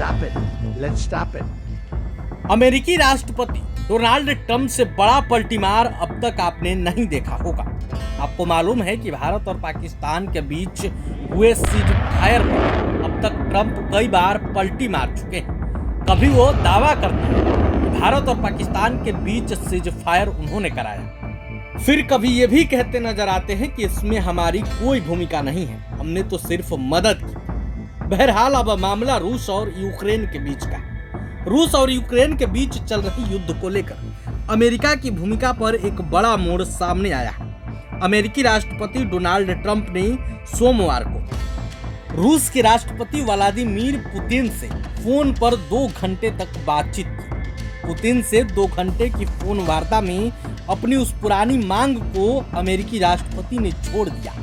stop it. Let's stop it. अमेरिकी राष्ट्रपति Donald Trump से बड़ा पलटीमार अब तक आपने नहीं देखा होगा। आपको मालूम है कि भारत और पाकिस्तान के बीच हुए सीज फायर पर अब तक ट्रंप कई बार पलटी मार चुके हैं। कभी वो दावा करते हैं कि भारत और पाकिस्तान के बीच सीज फायर उन्होंने कराया, फिर कभी ये भी कहते नजर आते हैं कि इसमें हमारी कोई भूमिका नहीं है, हमने तो सिर्फ मदद की। बहरहाल अब मामला रूस और यूक्रेन के बीच का है। रूस और यूक्रेन के बीच चल रही युद्ध को लेकर अमेरिका की भूमिका पर एक बड़ा मोड़ सामने आया है। अमेरिकी राष्ट्रपति डोनाल्ड ट्रंप ने सोमवार को रूस के राष्ट्रपति व्लादिमीर पुतिन से फोन पर 2 घंटे तक बातचीत की। पुतिन से 2 घंटे की फोन वार्ता में अपनी उस पुरानी मांग को अमेरिकी राष्ट्रपति ने छोड़ दिया,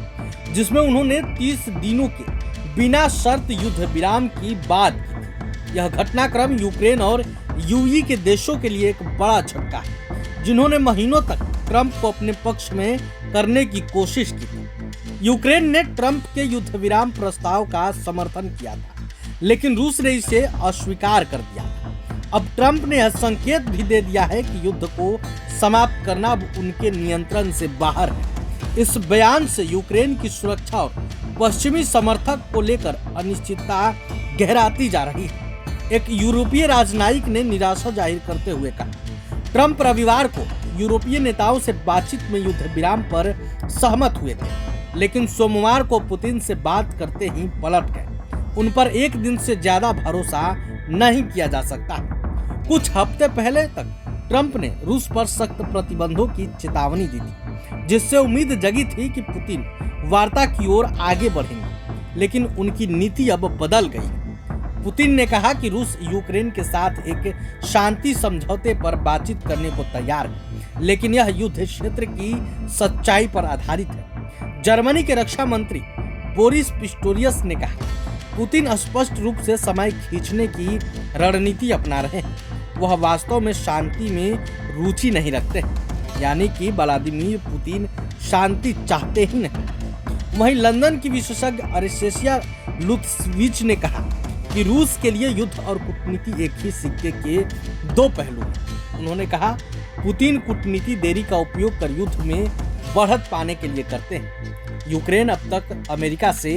जिसमें उन्होंने 30 दिनों के बिना शर्त युद्ध विराम की बात की थी। यह घटनाक्रम यूक्रेन और यूई के देशों के लिए एक बड़ा झटका है, जिन्होंने महीनों तक ट्रंप को अपने पक्ष में करने की कोशिश की थी। यूक्रेन ने ट्रंप के युद्ध विराम प्रस्ताव का समर्थन किया था, लेकिन रूस ने इसे अस्वीकार कर दिया था। अब ट्रंप ने यह संकेत भी दे दिया है कि युद्ध को समाप्त करना अब उनके नियंत्रण से बाहर है। इस बयान से यूक्रेन की सुरक्षा और पश्चिमी समर्थक को लेकर अनिश्चितता गहराती जा रही है। एक यूरोपीय राजनयिक ने निराशा जाहिर करते हुए कहा, ट्रंप रविवार को यूरोपीय नेताओं से बातचीत में युद्ध विराम पर सहमत हुए थे, लेकिन सोमवार को पुतिन से बात करते ही पलट गए। उन पर एक दिन से ज्यादा भरोसा नहीं किया जा सकता। कुछ हफ्ते पहले तक ट्रंप ने रूस पर सख्त प्रतिबंधों की चेतावनी दी थी, जिससे उम्मीद जगी थी कि पुतिन वार्ता की ओर आगे बढ़ेंगे, लेकिन उनकी नीति अब बदल गई। पुतिन ने कहा कि रूस यूक्रेन के साथ एक शांति समझौते पर बातचीत करने को तैयार है, लेकिन यह युद्ध क्षेत्र की सच्चाई पर आधारित है। जर्मनी के रक्षा मंत्री बोरिस पिस्टोरियस ने कहा, पुतिन स्पष्ट रूप से समय खींचने की रणनीति अपना रहे हैं। वह वास्तव में शांति में रुचि नहीं रखते हैं, यानी कि व्लादिमीर पुतिन शांति चाहते ही नहीं। वहीं लंदन की विशेषज्ञ अरेस्टेसिया लुत्सविच ने कहा कि रूस के लिए युद्ध और कूटनीति एक ही सिक्के के 2 पहलू हैं। उन्होंने कहा, पुतिन कूटनीति देरी का उपयोग कर युद्ध में बढ़त पाने के लिए करते हैं। यूक्रेन अब तक अमेरिका से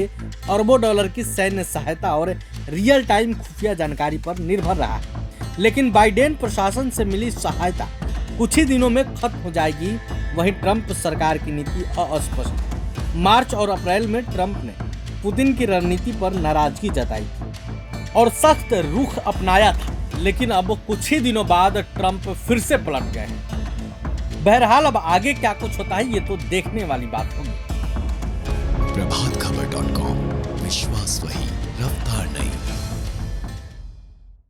अरबों डॉलर की सैन्य सहायता और रियल टाइम खुफिया जानकारी पर निर्भर रहा है, लेकिन बाइडेन प्रशासन से मिली सहायता कुछ ही दिनों में खत्म हो जाएगी। वहीं ट्रंप सरकार की नीति अस्पष्ट है। मार्च और अप्रैल में ट्रंप ने पुतिन की रणनीति पर नाराजगी जताई थी और सख्त रुख अपनाया था, लेकिन अब कुछ ही दिनों बाद ट्रंप फिर से पलट गए हैं। बहरहाल अब आगे क्या कुछ होता है ये तो देखने वाली बात होगी। प्रभातखबर.com